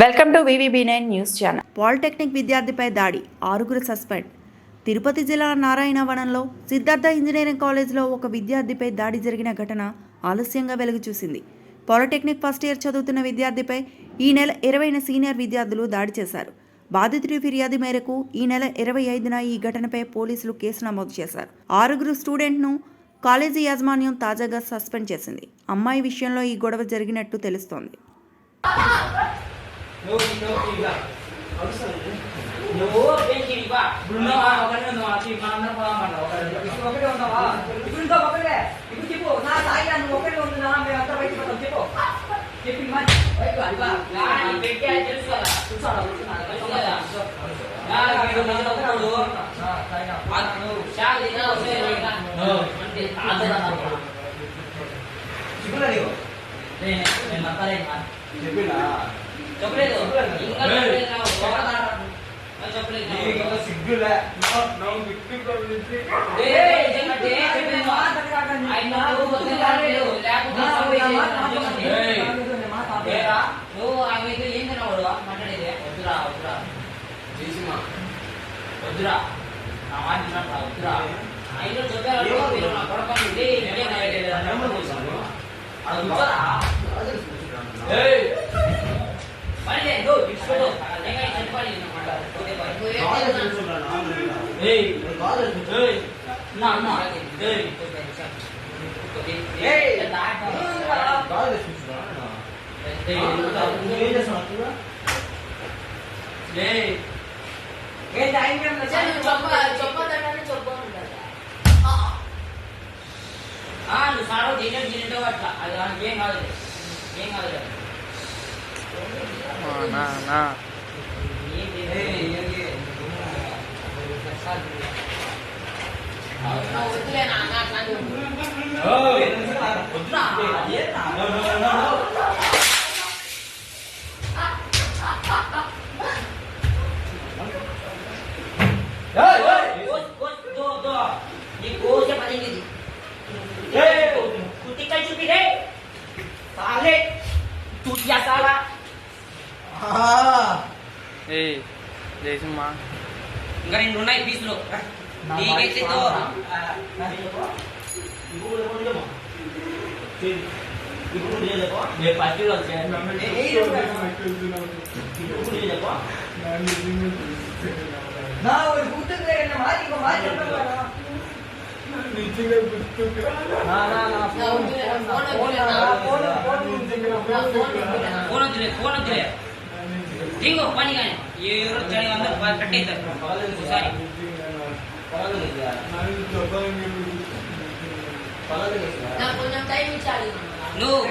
Welcome to VVB9 news channel. Polytechnic విద్యార్థిపై దాడి, 6 suspend. Tirupati జిల్లా నారాయణవనంలో సిద్ధార్థ ఇంజనీరింగ్ కాలేజ్లో ఒక విద్యార్థిపై దాడి జరిగిన ఘటన ఆలస్యంగా వెలుగు చూసింది. పాలిటెక్నిక్ ఫస్ట్ ఇయర్ చదువుతున్న విద్యార్థిపై ఈ నెల 20న సీనియర్ విద్యార్థులు దాడి చేశారు. బాధితుడి ఫిర్యాదు మేరకు ఈ నెల 25న ఈ ఘటనపై పోలీసులు కేసు నమోదు చేశారు. 6 స్టూడెంట్ను కాలేజీ యాజమాన్యం తాజాగా సస్పెండ్ చేసింది. అమ్మాయి విషయంలో ఈ గొడవ జరిగినట్టు తెలుస్తోంది. No, tidak. No, benci ni pak. Belum nak makan tu, asyik mana pengalaman lah. Itu makan orang tahu. Itu entah makan deh. Itu cipu. Nah, saya nak makan orang tu, nama yang terbaik macam cipu. Cipu mana? Baik lah, pak. Nah, ini benci aja susah lah. Susah lah. Nah, kita macam apa dulu? Nah, saya nak. Saya ni nak saya nak. No, nanti ada lah. Cipu lah dia. Ni mata lain kan. Cipu lah. Chocolate दो इंगा chocolate ना और chocolate ना ये तो सिग्गल है ना बिक्री कर लीजिए ए जगह दे चॉकलेट ना आई ना वो बोलते हैं ले लो लैब में सब ए तेरा वो आगे तो ये ना बोलो माట్లాడేది వద్దురా వద్దురా చేసిమా వద్దురా నామాని నా వద్దురా ఐలో చెప్పారు నా కొడకని ఇదే ఇదే నా ఇదే నెంబర్ పోసాను అది వద్దురా ఏయ్ Balik go, disco. Jangan cepat ni nak makan. Okey baik. Hey, hey. Nah, nah. Hey. Hey, dah. Dah disco. Hey, ini dah sama. Hey. Hey, time kan macam coba tangan ni coba mula. Ah, lu saru dinner dinner tu apa? Ada game ada. నా salah. ఏ Jayasimha Enggak ini naik bis lo. Di gate itu. Ibu dia apa? Dia pasti lo kan. Ibu dia apa? Nah, वो बुतक ले ना मारी को मारी ना. नीचे में बुतक. ना फोन दे. Tengok pani kan? Ye orang cari ambil pakai tak? Sorry. Nak punya time cari. No.